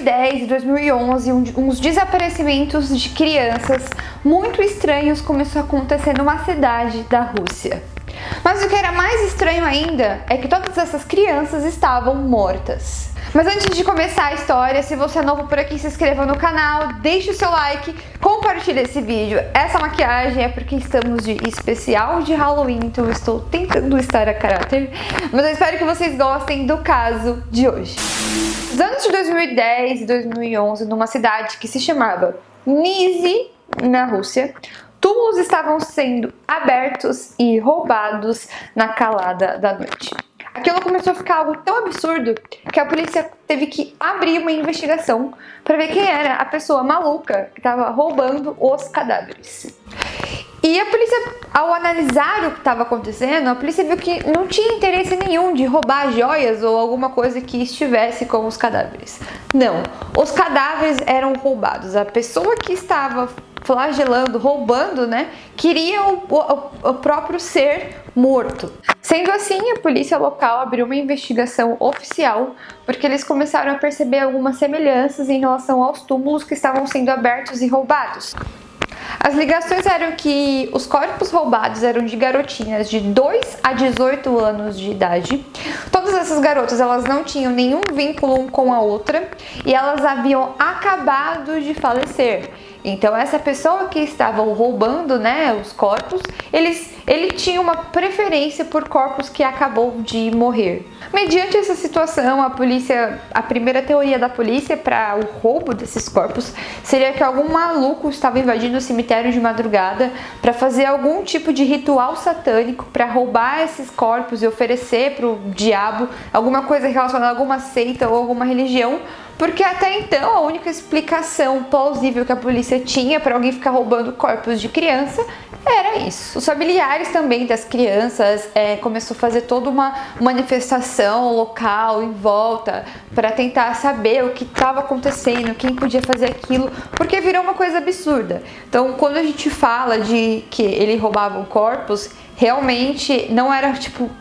2010 e 2011, uns desaparecimentos de crianças muito estranhos começou a acontecer numa cidade da Rússia. Mas o que era mais estranho ainda é que todas essas crianças estavam mortas. Mas antes de começar a história, se você é novo por aqui, se inscreva no canal, deixe o seu like, compartilhe esse vídeo. Essa maquiagem é porque estamos de especial de Halloween, então eu estou tentando estar a caráter. Mas eu espero que vocês gostem do caso de hoje. Nos anos de 2010 e 2011, numa cidade que se chamava Nizhny, na Rússia, túmulos estavam sendo abertos e roubados na calada da noite. Aquilo começou a ficar algo tão absurdo que a polícia teve que abrir uma investigação para ver quem era a pessoa maluca que estava roubando os cadáveres. E a polícia, ao analisar o que estava acontecendo, a polícia viu que não tinha interesse nenhum de roubar joias ou alguma coisa que estivesse com os cadáveres. Não, os cadáveres eram roubados. A pessoa que estava flagelando, roubando, queria o próprio ser morto. Sendo assim, a polícia local abriu uma investigação oficial porque eles começaram a perceber algumas semelhanças em relação aos túmulos que estavam sendo abertos e roubados. As ligações eram que os corpos roubados eram de garotinhas de 2 a 18 anos de idade. Todas essas garotas, elas não tinham nenhum vínculo uma com a outra e elas haviam acabado de falecer. Então essa pessoa que estava roubando, os corpos, ele tinha uma preferência por corpos que acabou de morrer. Mediante essa situação, a primeira teoria da polícia para o roubo desses corpos seria que algum maluco estava invadindo o cemitério de madrugada para fazer algum tipo de ritual satânico para roubar esses corpos e oferecer para o diabo alguma coisa relacionada a alguma seita ou alguma religião. Porque até então a única explicação plausível que a polícia tinha para alguém ficar roubando corpos de criança era isso. Os familiares também das crianças começou a fazer toda uma manifestação local em volta para tentar saber o que estava acontecendo, quem podia fazer aquilo, porque virou uma coisa absurda. Então, quando a gente fala de que ele roubava corpos, realmente não era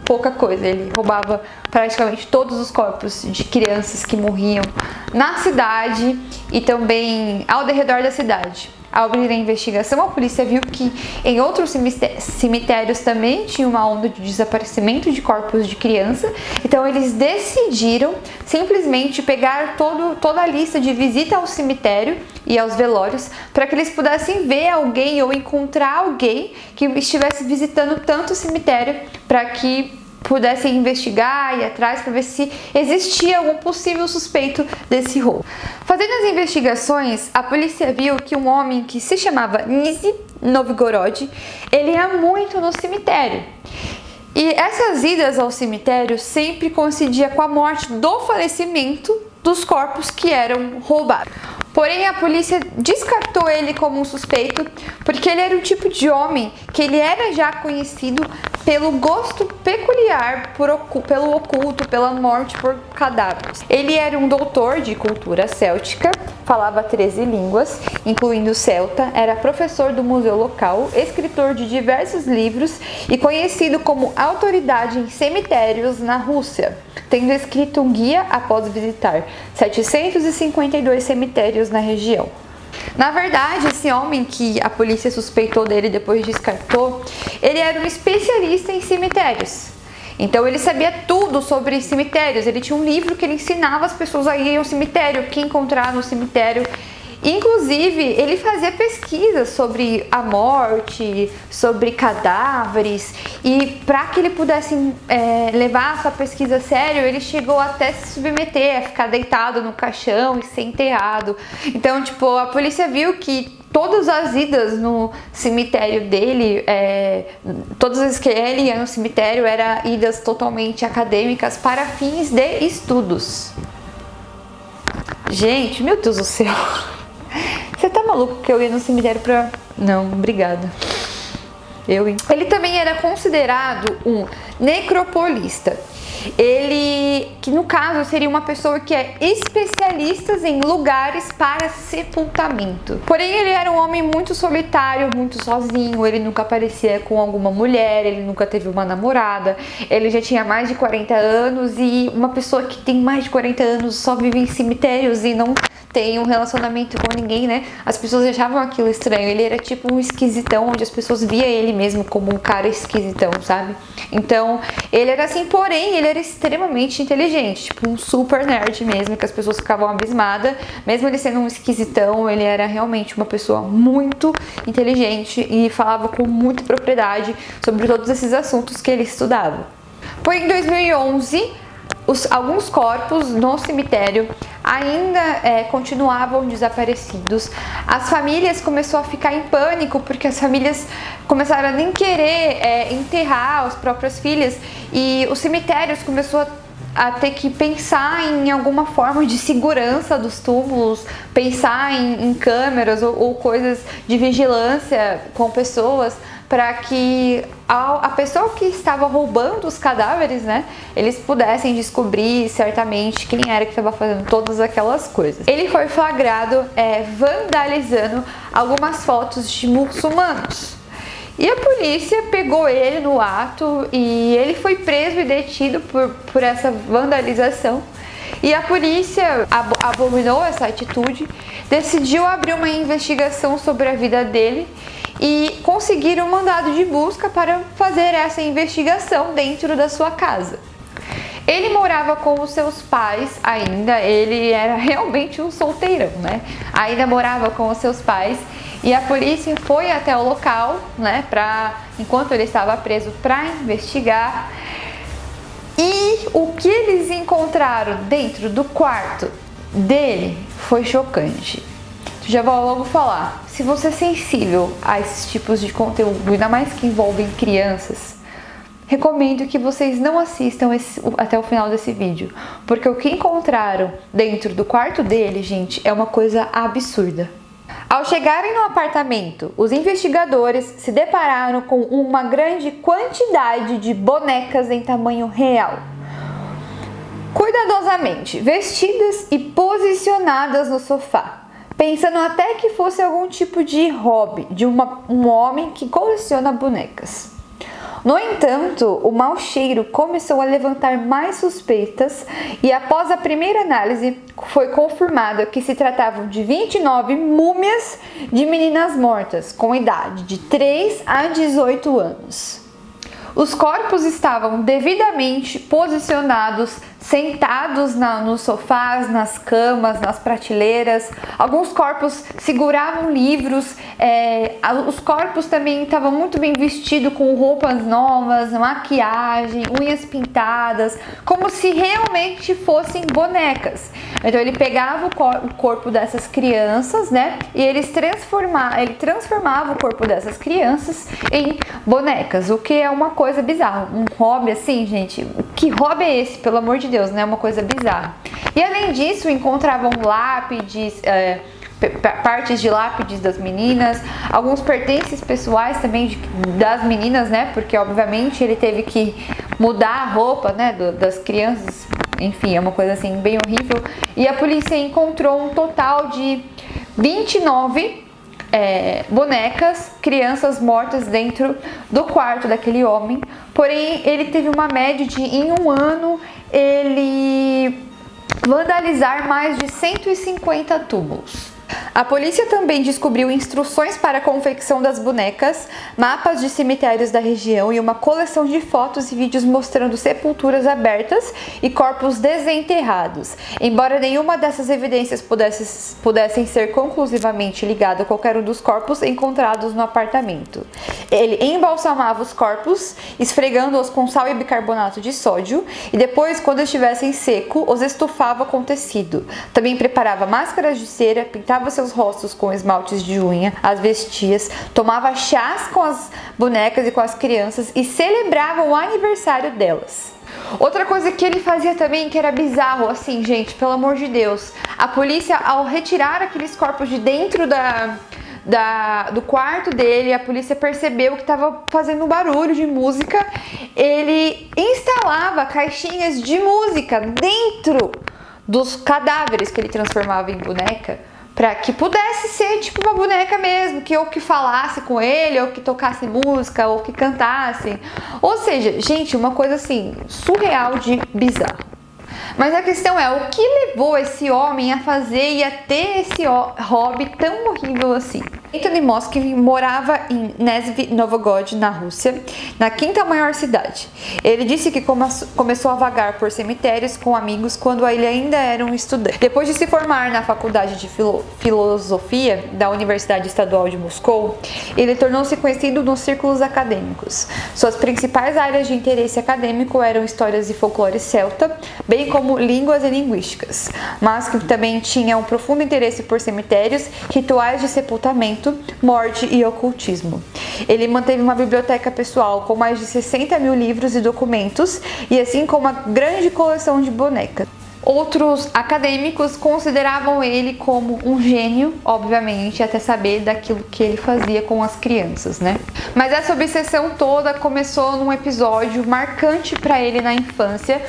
pouca coisa, ele roubava praticamente todos os corpos de crianças que morriam na cidade e também ao redor da cidade. Ao abrir a investigação, a polícia viu que em outros cemitérios também tinha uma onda de desaparecimento de corpos de criança, então eles decidiram simplesmente pegar toda a lista de visita ao cemitério e aos velórios para que eles pudessem ver alguém ou encontrar alguém que estivesse visitando tanto o cemitério para que pudessem investigar e ir atrás para ver se existia algum possível suspeito desse roubo. Fazendo as investigações, a polícia viu que um homem que se chamava Nizhny Novgorod, ele ia muito no cemitério. E essas idas ao cemitério sempre coincidia com a morte do falecimento dos corpos que eram roubados. Porém, a polícia descartou ele como um suspeito porque ele era um tipo de homem que ele era já conhecido pelo gosto peculiar pelo oculto, pela morte por cadáveres. Ele era um doutor de cultura céltica, falava 13 línguas, incluindo celta, era professor do museu local, escritor de diversos livros e conhecido como autoridade em cemitérios na Rússia, tendo escrito um guia após visitar 752 cemitérios na região. Na verdade, esse homem que a polícia suspeitou dele e depois descartou, ele era um especialista em cemitérios. Então ele sabia tudo sobre cemitérios, ele tinha um livro que ele ensinava as pessoas a irem ao cemitério, o que encontrar no cemitério. Inclusive, ele fazia pesquisas sobre a morte, sobre cadáveres, e para que ele pudesse levar essa pesquisa a sério, ele chegou até se submeter a ficar deitado no caixão e ser enterrado. Então, a polícia viu que todas as idas no cemitério dele, todas as vezes que ele ia no cemitério, eram idas totalmente acadêmicas para fins de estudos. Gente, meu Deus do céu! Você tá maluco que eu ia no cemitério pra... Não, obrigada. Ele também era considerado um necropolista. Que no caso seria uma pessoa que é especialista em lugares para sepultamento. Porém, ele era um homem muito solitário, muito sozinho, ele nunca aparecia com alguma mulher, ele nunca teve uma namorada, ele já tinha mais de 40 anos e uma pessoa que tem mais de 40 anos só vive em cemitérios e não tem um relacionamento com ninguém, né? As pessoas achavam aquilo estranho. Ele era tipo um esquisitão, onde as pessoas via ele mesmo como um cara esquisitão, sabe? Então, ele era assim, porém, ele era extremamente inteligente, tipo um super nerd mesmo, que as pessoas ficavam abismadas. Mesmo ele sendo um esquisitão, ele era realmente uma pessoa muito inteligente e falava com muita propriedade sobre todos esses assuntos que ele estudava. Porém, em 2011, alguns corpos no cemitério ainda continuavam desaparecidos. As famílias começaram a ficar em pânico porque as famílias começaram a nem querer enterrar as próprias filhas e os cemitérios começaram a ter que pensar em alguma forma de segurança dos túmulos, pensar em câmeras ou coisas de vigilância com pessoas, para que a pessoa que estava roubando os cadáveres, né, eles pudessem descobrir certamente quem era que estava fazendo todas aquelas coisas. Ele foi flagrado vandalizando algumas fotos de muçulmanos. E a polícia pegou ele no ato e ele foi preso e detido por essa vandalização. E a polícia abominou essa atitude, decidiu abrir uma investigação sobre a vida dele e conseguiram um mandado de busca para fazer essa investigação dentro da sua casa. Ele morava com os seus pais ainda, ele era realmente um solteirão, né? Ainda morava com os seus pais e a polícia foi até o local, né, enquanto ele estava preso, para investigar. E o que eles encontraram dentro do quarto dele foi chocante. Já vou logo falar, se você é sensível a esses tipos de conteúdo, ainda mais que envolvem crianças, recomendo que vocês não assistam até o final desse vídeo, porque o que encontraram dentro do quarto dele, gente, é uma coisa absurda. Ao chegarem no apartamento, os investigadores se depararam com uma grande quantidade de bonecas em tamanho real, cuidadosamente vestidas e posicionadas no sofá, pensando até que fosse algum tipo de hobby de um homem que coleciona bonecas. No entanto, o mau cheiro começou a levantar mais suspeitas e após a primeira análise foi confirmado que se tratavam de 29 múmias de meninas mortas com idade de 3 a 18 anos. Os corpos estavam devidamente posicionados, sentados nos sofás, nas camas, nas prateleiras. Alguns corpos seguravam livros, os corpos também estavam muito bem vestidos, com roupas novas, maquiagem, unhas pintadas, como se realmente fossem bonecas. Então ele pegava o corpo dessas crianças, né, e ele transformava o corpo dessas crianças em bonecas, o que é uma coisa bizarra. Um hobby assim, gente, que hobby é esse, pelo amor de Deus, né? Uma coisa bizarra. E além disso, encontravam lápides, partes de lápides das meninas, alguns pertences pessoais também das meninas, né? Porque obviamente ele teve que mudar a roupa, né, das crianças. Enfim, é uma coisa assim bem horrível. E a polícia encontrou um total de 29 bonecas, crianças mortas dentro do quarto daquele homem. Porém, ele teve uma média de, em um ano, ele vandalizar mais de 150 túmulos. A polícia também descobriu instruções para a confecção das bonecas, mapas de cemitérios da região e uma coleção de fotos e vídeos mostrando sepulturas abertas e corpos desenterrados. Embora nenhuma dessas evidências pudessem ser conclusivamente ligada a qualquer um dos corpos encontrados no apartamento. Ele embalsamava os corpos, esfregando-os com sal e bicarbonato de sódio, e depois, quando estivessem secos, os estufava com tecido. Também preparava máscaras de cera, pintava seus rostos com esmaltes de unha, as vestia, tomava chás com as bonecas e com as crianças e celebrava o aniversário delas. Outra coisa que ele fazia também, que era bizarro, assim, gente, pelo amor de Deus, a polícia, ao retirar aqueles corpos de dentro do quarto dele, a polícia percebeu que estava fazendo barulho de música. Ele instalava caixinhas de música dentro dos cadáveres que ele transformava em boneca, para que pudesse ser tipo uma boneca mesmo, que ou que falasse com ele, ou que tocasse música, ou que cantasse. Ou seja, gente, uma coisa assim, surreal de bizarro. Mas a questão é, o que levou esse homem a fazer e a ter esse hobby tão horrível assim? Anthony Moskvin morava em Nizhny Novgorod, na Rússia, na quinta maior cidade. Ele disse que começou a vagar por cemitérios com amigos quando ele ainda era um estudante. Depois de se formar na faculdade de filosofia da Universidade Estadual de Moscou, ele tornou-se conhecido nos círculos acadêmicos. Suas principais áreas de interesse acadêmico eram histórias e folclore celta, bem como línguas e linguísticas, mas que também tinha um profundo interesse por cemitérios, rituais de sepultamento, morte e ocultismo. Ele manteve uma biblioteca pessoal com mais de 60 mil livros e documentos, e assim como uma grande coleção de bonecas. Outros acadêmicos consideravam ele como um gênio, obviamente, até saber daquilo que ele fazia com as crianças, né? Mas essa obsessão toda começou num episódio marcante para ele na infância,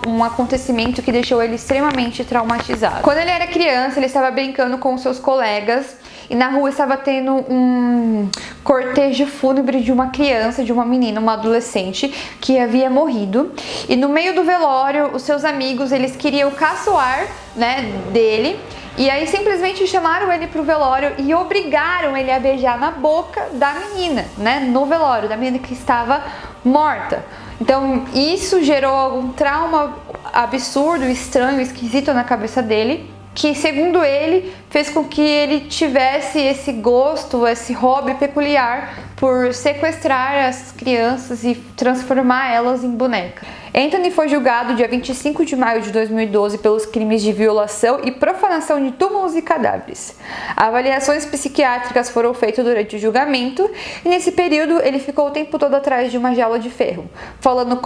um acontecimento que deixou ele extremamente traumatizado. Quando ele era criança, ele estava brincando com seus colegas e na rua estava tendo um cortejo fúnebre de uma criança, de uma menina, uma adolescente que havia morrido. E no meio do velório, os seus amigos, eles queriam caçoar, né, dele. E aí simplesmente chamaram ele pro velório e obrigaram ele a beijar na boca da menina, né, no velório, da menina que estava morta. Então isso gerou um trauma absurdo, estranho, esquisito na cabeça dele, que, segundo ele, fez com que ele tivesse esse gosto, esse hobby peculiar por sequestrar as crianças e transformar elas em bonecas. Anthony foi julgado dia 25 de maio de 2012 pelos crimes de violação e profanação de túmulos e cadáveres. Avaliações psiquiátricas foram feitas durante o julgamento e nesse período ele ficou o tempo todo atrás de uma jaula de ferro, falando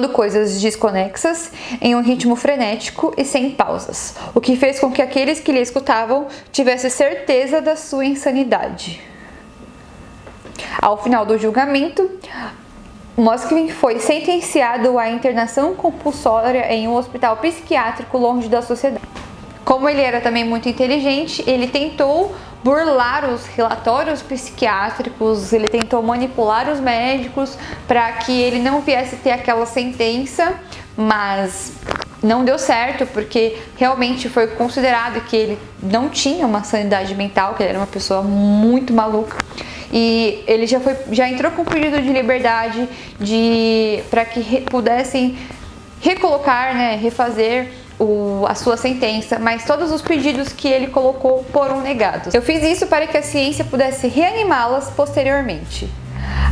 coisas desconexas, em um ritmo frenético e sem pausas, o que fez com que aqueles que lhe escutavam tivessem certeza da sua insanidade. Ao final do julgamento, Moskvin foi sentenciado à internação compulsória em um hospital psiquiátrico longe da sociedade. Como ele era também muito inteligente, ele tentou burlar os relatórios psiquiátricos, ele tentou manipular os médicos para que ele não viesse ter aquela sentença, mas não deu certo, porque realmente foi considerado que ele não tinha uma sanidade mental, que ele era uma pessoa muito maluca. E ele já entrou com pedido de liberdade para que pudessem recolocar, né, refazer a sua sentença, mas todos os pedidos que ele colocou foram negados. Eu fiz isso para que a ciência pudesse reanimá-las posteriormente.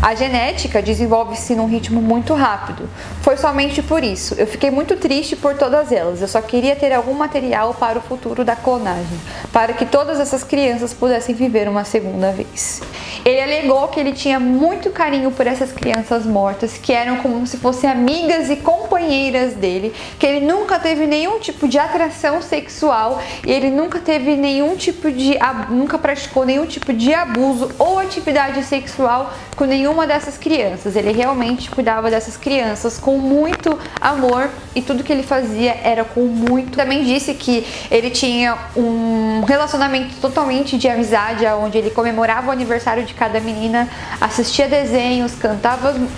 A genética desenvolve-se num ritmo muito rápido. Foi somente por isso. Eu fiquei muito triste por todas elas. Eu só queria ter algum material para o futuro da clonagem, para que todas essas crianças pudessem viver uma segunda vez. Ele alegou que ele tinha muito carinho por essas crianças mortas, que eram como se fossem amigas e companheiras dele, que ele nunca teve nenhum tipo de atração sexual e ele nunca praticou nenhum tipo de abuso ou atividade sexual com nenhuma dessas crianças. Ele realmente cuidava dessas crianças com muito amor e tudo que ele fazia era com muito. Também disse que ele tinha um relacionamento totalmente de amizade, onde ele comemorava o aniversário de cada menina, assistia desenhos,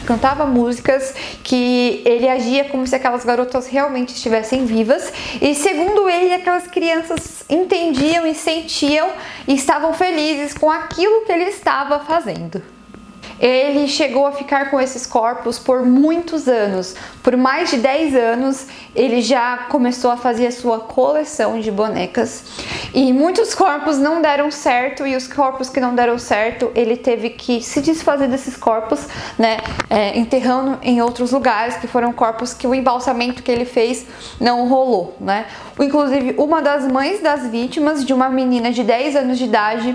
cantava músicas, que ele agia como se aquelas garotas realmente estivessem vivas e, segundo ele, aquelas crianças entendiam e sentiam e estavam felizes com aquilo que ele estava fazendo. Ele chegou a ficar com esses corpos por muitos anos. Por mais de 10 anos, ele já começou a fazer a sua coleção de bonecas. E muitos corpos não deram certo, e os corpos que não deram certo, ele teve que se desfazer desses corpos, né, enterrando em outros lugares, que foram corpos que o embalsamento que ele fez não rolou, né? Inclusive, uma das mães das vítimas, de uma menina de 10 anos de idade,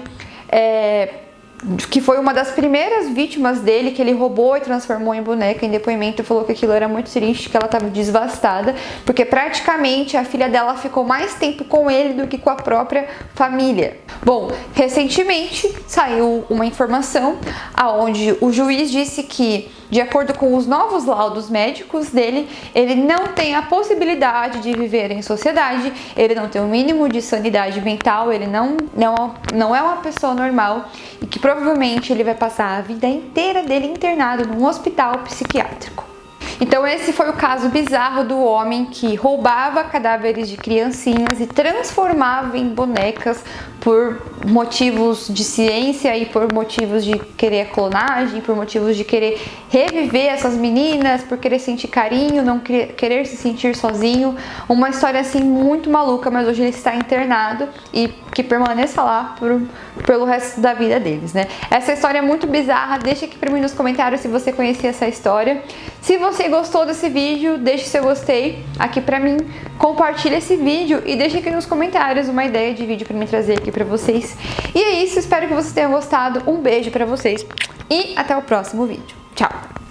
que foi uma das primeiras vítimas dele, que ele roubou e transformou em boneca. Em depoimento falou que aquilo era muito triste, que ela estava devastada, porque praticamente a filha dela ficou mais tempo com ele do que com a própria família. Bom, recentemente saiu uma informação aonde o juiz disse que, de acordo com os novos laudos médicos dele, ele não tem a possibilidade de viver em sociedade, ele não tem o mínimo de sanidade mental, ele não é uma pessoa normal e que provavelmente ele vai passar a vida inteira dele internado num hospital psiquiátrico. Então esse foi o caso bizarro do homem que roubava cadáveres de criancinhas e transformava em bonecas por motivos de ciência e por motivos de querer clonagem, por motivos de querer reviver essas meninas, por querer sentir carinho, não querer se sentir sozinho. Uma história assim muito maluca, mas hoje ele está internado e que permaneça lá pelo resto da vida deles, né? Essa história é muito bizarra, deixa aqui pra mim nos comentários se você conhecia essa história. Se você gostou desse vídeo, deixe seu gostei aqui pra mim, compartilha esse vídeo e deixa aqui nos comentários uma ideia de vídeo pra mim trazer aqui pra vocês. E é isso, espero que vocês tenham gostado, um beijo pra vocês e até o próximo vídeo. Tchau!